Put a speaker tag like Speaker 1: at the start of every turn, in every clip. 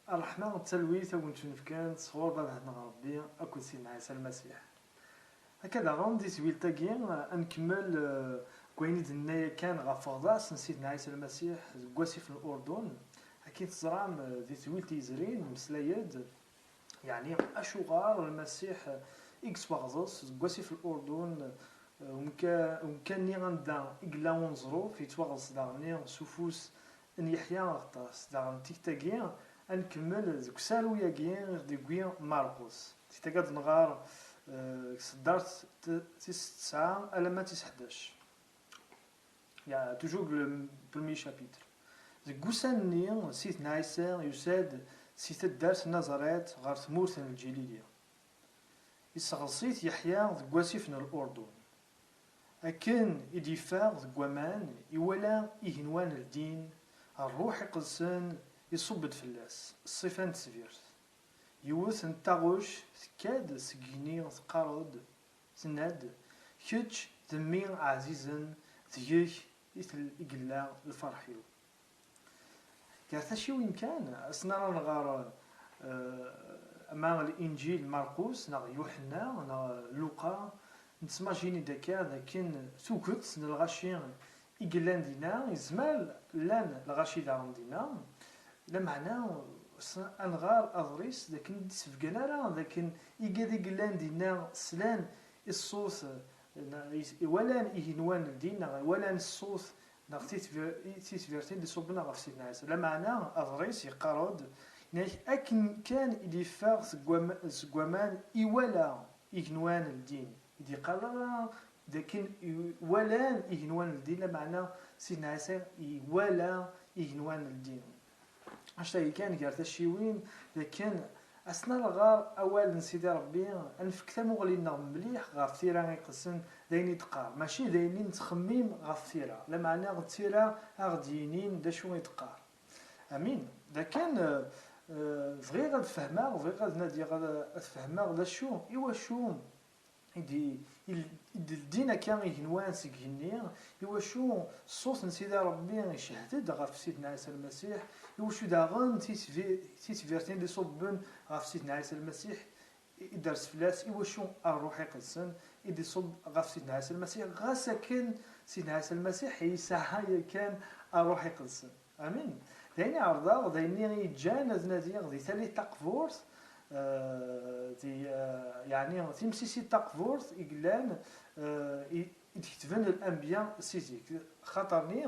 Speaker 1: الرحمة والتلويث ونتفكان صغور بابهنا ربي أكو سيدنا عيسى المسيح. هكذا غندي زويل تاكين نكمل كويني دنيا كان غفاضاس سيدنا عيسى المسيح كواسي في الأردن. أكيد تزرعم ذي زويل تيزرين مسلايد يعني أشغار المسيح إكس وغزوس كواسي في الأردن. وكان ني غندا إقلا ونزرو في تواغز داغني سوفوس ان يحيى غطاس داغن تيكتاكي نكمل ذوك سالو ياكي غدي كوي ماركوس تيكاد نغار صدرت تيس 9 ألما تيس 11 يا توجور بالمي شابيتر ذوك ساني سيدنا عيسى يساد سيت الدارس نازاريت غار ثمورث الجليلية يسغسيت يحيى ذوك واسيفن الأردن أكن إدفاع ذوك وامان إولا إهنوان الدين الروح يقدسن يصبد فلاس الصفان تسفيرت يوث نتاغوش ثكاد سكيني ثقارد سناد كتش ذمي عزيزا ذيك إثل إقلا الفرحيو كاثاشي وين كان أسنا نغار أمام الإنجيل مرقوس نغ يوحنا نغ لوقا نتسماجيني داكا لكن ثوكت نلغاشي إقلان دينا يزمال لان الغاشي دارن دينا لمعنى أنغار أضريس لكن ديسفقنا راه لكن إيقاد إقلان دينا سلان الصوص ولان إهنوان دينا ولان الصوص تيتفيرتين دي صوبنا غف سيدنا عيسى لمعنى أضريس يقارد أكن كان إدي فاغ زقوامان إولا إهنوان الدين إدي قال لكن ولان إهنوان الدين لمعنى سيدنا عيسى ولا إهنوان الدين عشان كان قالت الشيوين لكن أسنا الغار أول نسيدي ربي أنفكتمو غلينا مليح غار ثيرا يقسن دايني تقار ماشي دايني نتخميم غار ثيرا لمعنى غار ثيرا غدينين دا شو يتقار أمين لكن فغي غاد فهما فغي غاد نادي غاد فهما غدا شو إوا شو يدي الدين كان يهنوان سيكهني يواشو الصوت نسيدي ربي يشهد غا في سيدنا عيسى المسيح يواشو داغن تيسفيرتين لي صوبن غا في سيدنا عيسى المسيح يدرس فلاس يواشو الروح يقدسن يدي صوب غا في سيدنا عيسى المسيح غا ساكن سيدنا عيسى المسيح يساها كان الروح يقدسن امين دايني عرضا دايني يجان نادي غدي ثالي تقفورت يعني تيمسيسي تقفورت إقلان يكتبن الأنبياء سيزيك خاطرني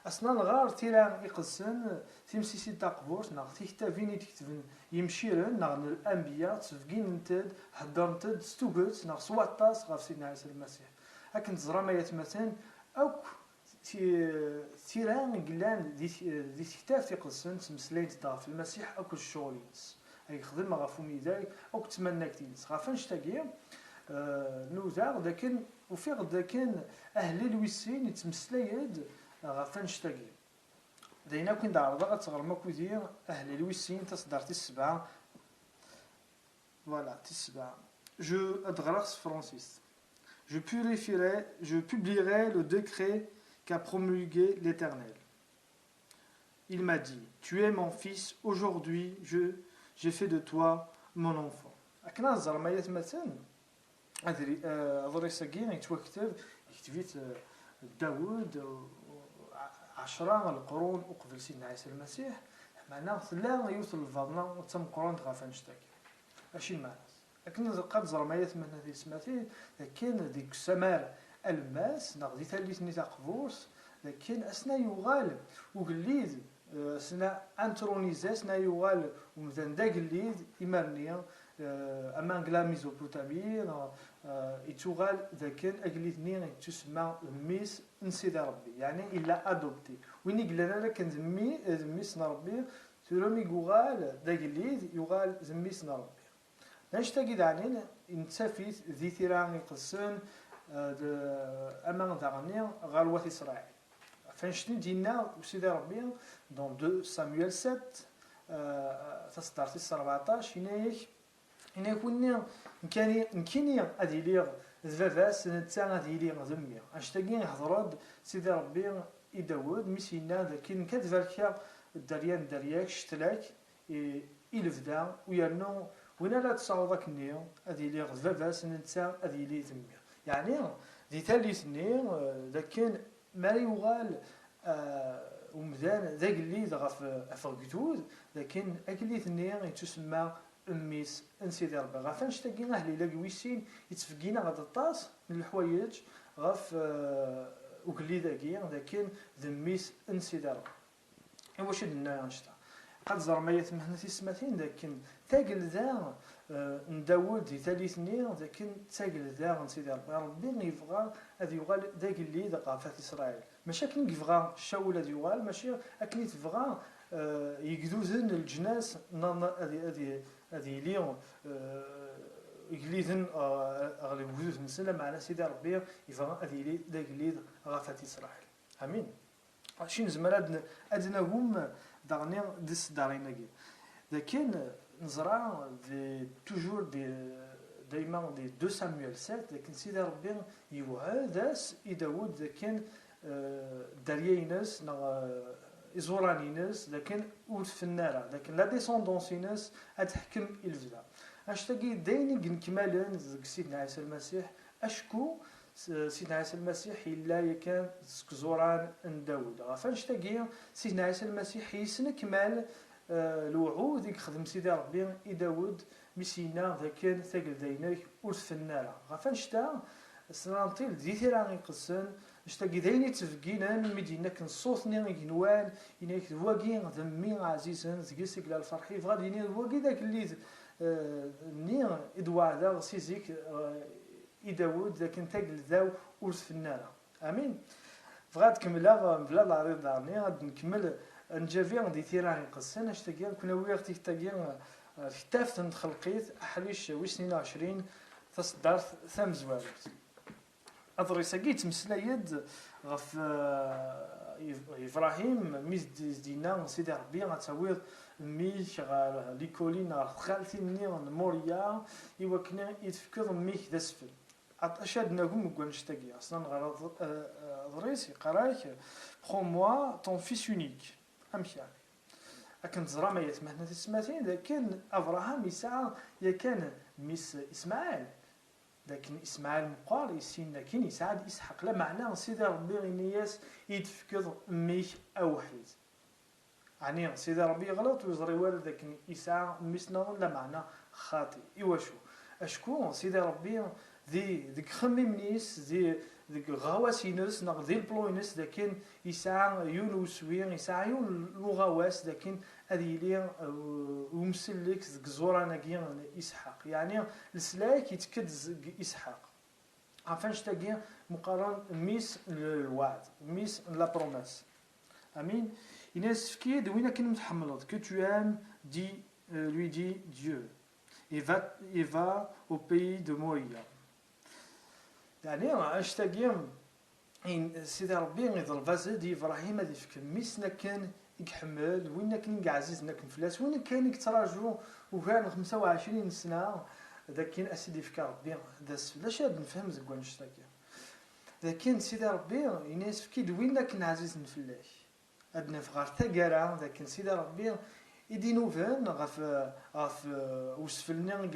Speaker 1: أصلا الغار تيران يقسن تيمسيسي تقفورت ناغ تيكتافين يكتبن يمشيرن ناغ الأنبياء تفقين نتد هدرنتد ستوغت ناغ سواطاس غاف سيدنا عيسى المسيح لكن تزرى ما يتمثل أوك تيران إقلان ذي كتاب تيقسن تمسلين تدار في المسيح أكو الشغلينس يخدم غافو ميداي او كتمنى كتينس غافنش تاكي نوزاغ لكن وفيغ لكن اهل الويسين يتمسلايد غافنش تاكي داينا كون دعرضا غتغرما كودير اهل الويسين تصدر تسبعه فوالا تسبعه جو ادغرس فرانسيس je publierai le décret qu'a promulgué l'Éternel. Il m'a dit, tu es mon fils, aujourd'hui j'ai fait de toi mon enfant. أكنا الزرمايات مثلا أدري ساكين يتوكتب يكتبيت داود 10 القرون وقبل سيدنا عيسى المسيح معناه لا يوصل الفضنا وتم قرون غافنشتاك ماشي المعنى لكن قد زرمايات من هذه السماتين لكن ديك السمار الماس نغدي ثالث تقفورس لكن أسنا يغال وقليد سنا انترونيزا سنا يغال ومثلا دا قليد إمارنيا أما كلا ميزوبوتامي يتوغال ذاكن أقليدني تسمى ميس نسيد ربي يعني إلا أدوبتي وين قلنا لك ذميس نربي تلومي يغال دا قليد يغال ذميس نربي نشتاقي دعني نتسافيت ذي ثيران يقسن أما داغني غالوة إسرائيل فنشتي دينا وسيدي ربي دون 2 سامويل 7 تصدرتي 14 هنا كنا نكيني غادي ليغ ذفافاس نتا غادي ليغ ذمي اشتاقي هضرد سيدي ربي يداود ميسينا لكن كتفالكا الدريان درياك شتلاك إلفدا ويرنو وين لا تصاوض كني هذه اللي غفافاس نتا هذه اللي ثمي يعني دي ثالثني لكن ما يغال ومدان ذاك اللي غف افغدود لكن اكلي ثني تسمى ميس انسيدي ربي غاف نشتاقي اهلي لا كويسين يتفقينا غاد الطاس من الحوايج غاف وكلي ذاكي لكن ذميس انسيدي ربي واش درنا نشتا قد زرميت مهنة سماتين لكن تاقل ذا نداود دي ثالثني لكن تاقل ذا نسيدي ربي يبغى هذا يغال ذاك اللي ذا فات اسرائيل ماشي كي يبغى الشاول هذا يغال ماشي اكني تبغى يقدوزن الجناس هذه اليوم يقليدن اغلب وجود نسنا معنا سيدي ربي يبغى هذه ذاك اللي غافات اسرائيل امين شي نزمر ادناهم دارني ديس داريناكي لكن نزرع دي توجور دايما دي 2 سامويل 7 لكن سيدي ربي يوعداس داود لكن داريينس إزورانينس لكن ولد في النار لكن لا ديسوندونسينس تحكم الفدا اش تاقي دايني نكمالن سيدنا عيسى المسيح اشكو سيدنا عيسى المسيح إلا كان زوران داود غافاش تاقي سيدنا عيسى المسيح يسنكمال الوعود يخدم سيدي ربي داود مسينا ذا كان ثقل داينك ولد في النار غافاش تا سنانطيل دي ثيرا يقسن اشتاقي دايني تفقينا مدينة كنصوصني ينوان يناك دواقي ذمي عزيزا زقيسك للفرحي فغادي يني دواقي ذاك اللي ني ادوار ذا سيزيك داود ذاك نتاقل ذاو ولد في النار امين فغاد كملا بلا العريض دارني غاد نكمل نجافي دي ثيرا يقسن اشتاقي كنا ويغتي تاقي كتاف نخلقيت احليش وسنين 20 تصدر ثم زوالت أدريساكي تمسلايد غف إبراهيم ميز دينا سيدي ربي غتاويض ميك ليكولين خالتي مني موريا يوكنا يتفكر ميك ذا سفل أشادنا كوم كونشتاكي أصلا غير أدريس يقراك prends moi ton fils unique أمشي لكن زرا ما يتمهنا تسماتين لكن أبراهام يسعى يكان ميس إسماعيل لكن إسماعيل مقال يسين لكن يسعد إسحاق لا معنى سيدي ربي غنياس يتفكر ميش أوحيد يعني سيدي ربي غلط ويزري والد لكن يسعى ميسنا لا معنى خاطئ إيواشو أشكو سيدي ربي ذيك خمم نيس ذيك غواسينس ناق ذي البلوينس لكن يسعى يونس وين يسعى يون لغواس لكن هذه لي ومسلك ذيك زورانا كيان إسحاق يعني السلاك يتكد إسحاق عفاش تاقي مقارن ميس الوعد ميس لا بروميس امين يناس فكيد وين كان متحملض que tu aimes dit lui dit Dieu et va au pays de Moria يعني اش تاقي إن سيدي ربي يضرب فازد إبراهيم هذي فكر ميسنا كان يحمل وين كان عزيزنا كان فلاس وين كان يتراجعوا وكان 25 سنة ذاك كان أسيدي فكر ربي داس لاش هاد نفهم زكوان نشتاكي لكن سيدي ربي يناس فكيد وين كان عزيز نفلاش أدنا في غار تاقارا لكن سيدي ربي يدينو فان غاف وسفلنا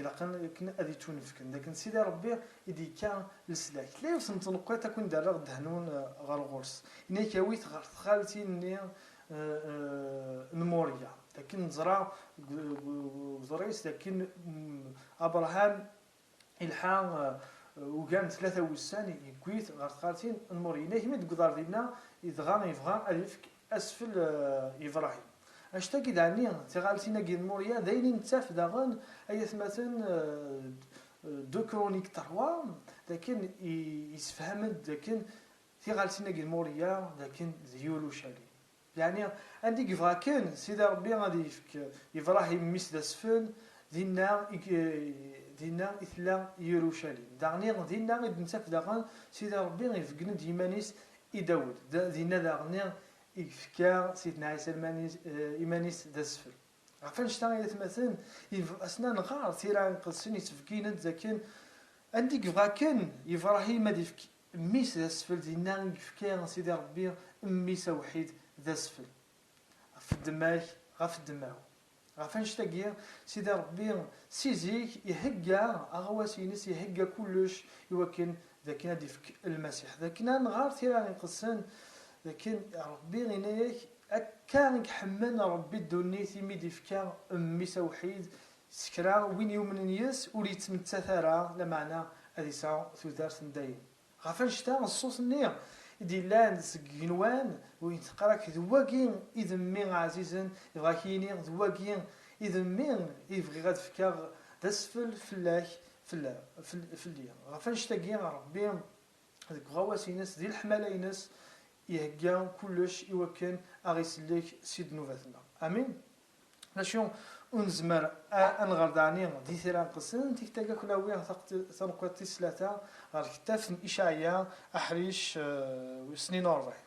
Speaker 1: كنا أذي تونفكن لكن سيدي ربي يدي كان لسلاك لا وصلت نقطة كون دار دهنون غار غرس إني كاويت غار خالتي ني نموريا لكن زرا زريس لكن أبراهام إلحان وكان 3 وسان يكويت غار خالتي نموريا إني كمي تقدر دينا يبغى ألف أسفل إبراهيم اش تاكيد عني تغالتينا كي موريا دايرين تاف داغن ايات مثلا دو كرونيك 3 لكن يسفهمد لكن تغالتينا كي موريا لكن زيولو شالي يعني عندي كيفا كان سيدي ربي غادي ابراهيم ميس داسفل دينا اثلا يروشاليم داغني دينا نتاف داغن سيدي ربي يفقن ديمانيس داود دينا داغني يفكا سيدنا عيسى إيمانيس داسفل عفاش تا يتمثل أسنان غار تيرا قدسين يتفكين ذاكن عندي كيفا كان إبراهيم هادي يفك ميس داسفل دينا يفكا سيدي ربي ميس وحيد داسفل في الدماغ غاف الدماغ غافنش تاقي سيدي ربي سيزيك يهجا أغواسينس يهجا كلش يوكن ذاك نادي فك المسيح ذاك نغار تيراني قصن لكن ربي غنايك كان يحمل ربي الدنيا ميدي فكا أمي سوحيد سكرا وين يوم نيس ولي تمتا ثرا لمعنى هذه ساعة ثوثار دايم غافنش تا الصوص النية دي لان سكينوان وين تقراك ذواكين إذا مين عزيزا يبغاكيني ذواكين إذا مين يبغي غاد فكا دسفل فلاك في الليل غافنش تاقي ربي هذيك غواسينس دي الحمالاينس يهجا كلش يوكن أغيسليك سيد نوفاتنا أمين ناشيون ونزمر أنغرداني دي ثيران قصن تيكتاكا كلاوية تنقوتي سلاتا غير كتاف إشعيا أحريش سنين أربعين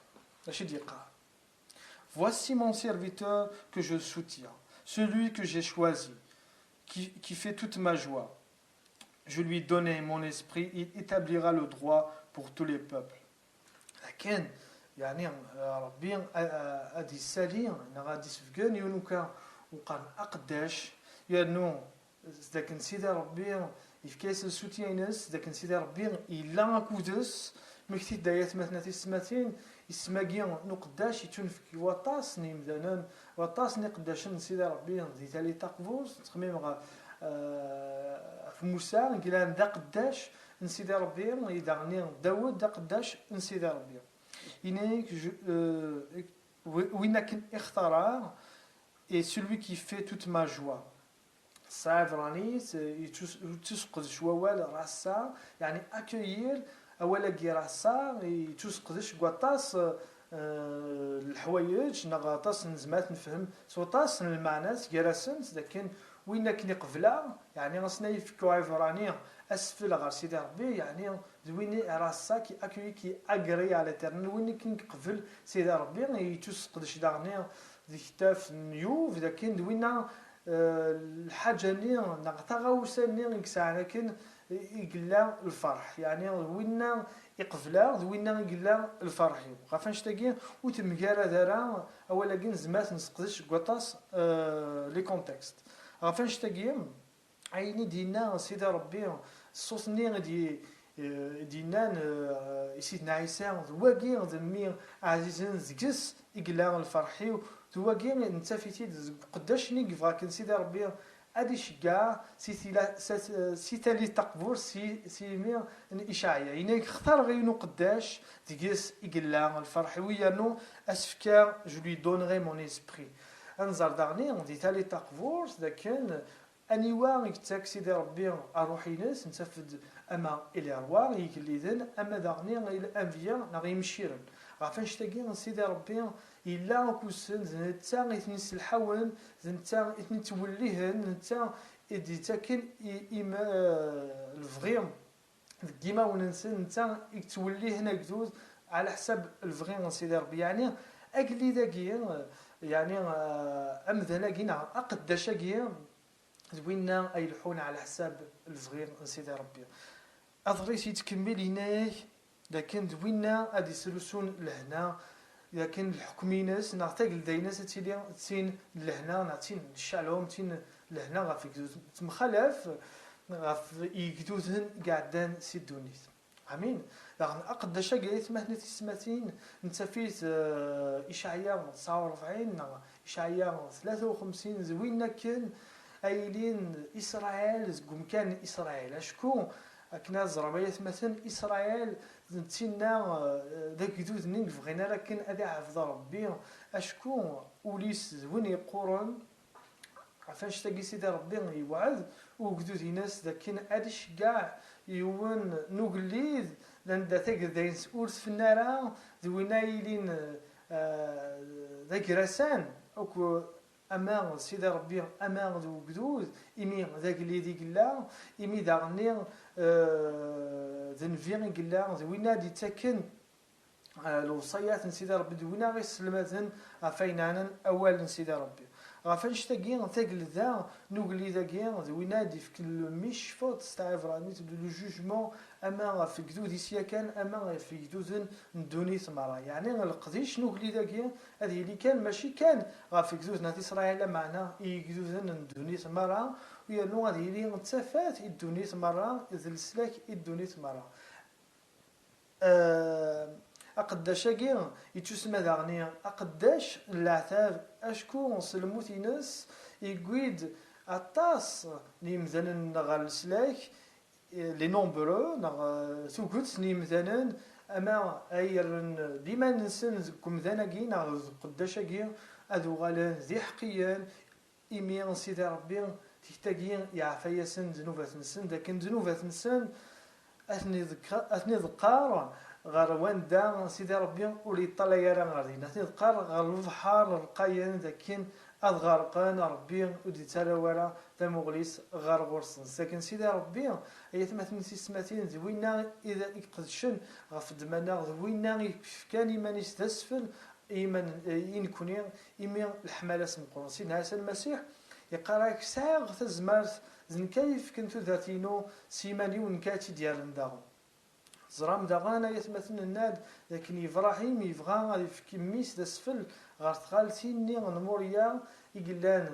Speaker 1: أشي ديقا Voici mon serviteur que je soutiens, celui que j'ai choisi, qui fait toute ma joie. Je lui donnerai mon esprit, il établira le droit pour tous les peuples. لكن يعني ربي غادي يسالي غادي يسفكن يونوكا وقال أقداش يانو ذاك سيدي ربي يفكاس السوتيانس ذاك سيدي ربي إلا كودس مكتي دايات مثلا تسماتين يسماكي نقداش يتنفك وطاس نيمدانا وطاس نقداش سيدي ربي دي تالي تقفوز تخميم في موسى قيلان دا قداش نسيدي ربي يدغني داود دا قداش نسيدي ربي إنك وينك اختار et celui qui fait toute ma joie صافراني تسقط شوال راسا يعني اكيل اولا كي راسا تسقطش كواطاس الحوايج نغاطاس نزمات نفهم سوطاس المعنى كراسن لكن وين كني قبله يعني غصنا يفكوا عفراني اسفل غير سيدي ربي يعني زويني راسا كي اكيل كي اغري على ترن وين كني قبل سيدي ربي تسقطش داغني ذي كتاف نيوف ذا كين دوينا الحاجة اللي نغتغاوسا اللي نكسع لكن يقلا الفرح يعني وينا يقفلا وينا يقلا الفرح غافنش تاقي وتمكارا دارا اولا كين زمات نسقدش كواطاس لي كونتكست غافنش تاقي عيني دينا سيدي ربي الصوص ني غادي دينان سيدنا عيسى ذواكي ذمي عزيزين زكس يقلا الفرحي ذواكي انت فيتي قداش ني كيفاك سيدي ربي ادي شكا سيتالي تقبور سيمي اشعيا يعني اختار غينو قداش ديكس يقلا الفرحي ويانو اسفكا جو لي دونغي مون اسبري انزر داغني دي تالي تقبور لكن انيوا يكتاك سيدي ربي اروحي ناس نتفد اما الى روار يكليدن اما داغني الى انفيا نغي مشيرن غافاش تاكي سيدي ربي الا كوسن زنتا غيتنس الحول زنتا يتوليهن نتا ادي تاكن اما الفغيم كيما وننسى نتا يتوليه هنا كدوز على حساب الفغيم سيدي ربي يعني اكلي داكي يعني امذنا كينا اقداش كي زوينا اي الحون على حساب الفغير سيدي ربي اضريس يتكمل هناك لكن زوينا هادي سلوسون لهنا لكن الحكميناس نعتقل دايناس تين لهنا نعتين الشعلهم تين لهنا غافيك تمخالف غاف يقدوزن قاعدان سيدونيت امين لكن اقداش قالت مهنه السماتين نتفيت اشعياء 49 اشعياء 53 زوينا كان ايلين اسرائيل زكم كان اسرائيل اشكو كنا زربيات مثلا اسرائيل نتينا ذاك جدود نين بغينا لكن ادي حفظ ربي اشكو وليس زوين قرن عفاش تاقي سيدي ربي يوعد وجدود ناس لكن اديش كاع يون نوغليد لان دا تاك داين سؤولت في النار زوينا يلين ذاك رسان اوكو اما سيدي ربي اما ذو جدود ايمي ذاك اللي ديك لا ايمي داغني ذنفيغ قلا ذوينا دي تاكن الوصيات نسيدي ربي ذوينا غير سلماتن افينانا اول نسيدي ربي غافنش تاكي ثقل ذا نوغلي ذاكي وينادي في كل مش فوت ستاعف راني لو جوجمون اما في كدود يسيا كان اما في كدود ندوني ثمرة يعني القديش نوغلي ذاكي هذه اللي كان ماشي كان غاف كدود نادي اسرائيل معنا يكدود ندوني ثمرة ويانو هذه اللي نتسافات يدوني ثمرة ذل السلاك يدوني ثمرة أقداش كي يتسمى داغني أقداش العتاب أشكون سلموت ينس يقيد أطاس لي مثلا غا السلاك لي نومبرو ثوكوت لي مثلا أما أيرن ديما نسن كم ذناكي قداش كي أذو غالا ذي حقيا إمي سيدي ربي تحتاجين يعفى يسن ذنوبات نسن لكن ذنوبات نسن أثني ذكار غير واندا سيدي ربي ولي طلع يرى غادي أثني ذكار غير البحر القاين ذاكين أذغرقان ربي ودي تلاورا تمغليس غير غرسن لكن سيدي ربي أيات مثلا سيسماتين زوينا إذا يقدشن غف دمنا زوينا كان إيمانيس تسفل إيمان ينكوني إيمان الحمالة سمقون سيدنا عيسى المسيح يقراك ساغ تزمارت زن كيف كنتو ذاتينو سيماني ونكاتي ديال نداغو زرام داغانا يتمثل الناد لكن إبراهيم يبغى غادي في كميس دسفل غار تغالتيني نموريا يقلان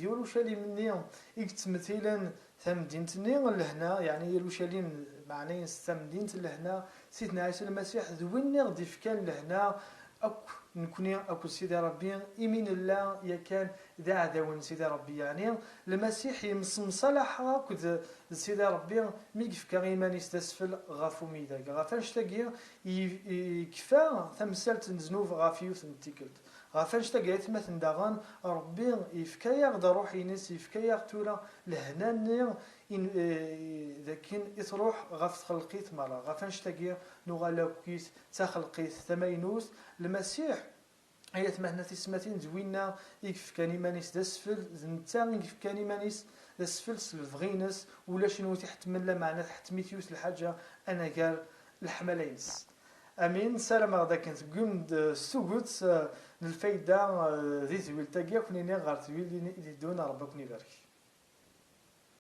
Speaker 1: يورشليم ني يكتمثيلا ثمدينتني لهنا يعني يورشليم معناه ثمدينت لهنا سيدنا عيسى المسيح ذويني غادي فكان لهنا أك نكوني أكو سيدي ربي إيمين الله يا كان ذا عداون سيدي ربي يعني المسيح يمسم صلاحها كد سيدي ربي ميقف كغيمان يستسفل غافو ميداك غافاش تاقي يكفى ثمسالت نزنوف غافيوث نتيكلت غافاش تاقي مثلا داغان ربي يفكايا غدا روحي ناس يفكايا تورا لهنا ذاكين يتروح غاف تخلقيت مرة غافاش تاقي نغالا كيس تخلقيت ثمينوس المسيح هي تمهنا تسماتين زوينا يكف كان إيمانيس داسفل زنتا يكف كان إيمانيس داسفل سلفغينس ولا شنو تحتمل لا معنى تحتميتيوس الحاجة أنا قال الحملينس أمين سلام غدا كنت قمد سوغوت الفايدة ذي زويل تاقيا كوني غار زويل دون ربك نبارك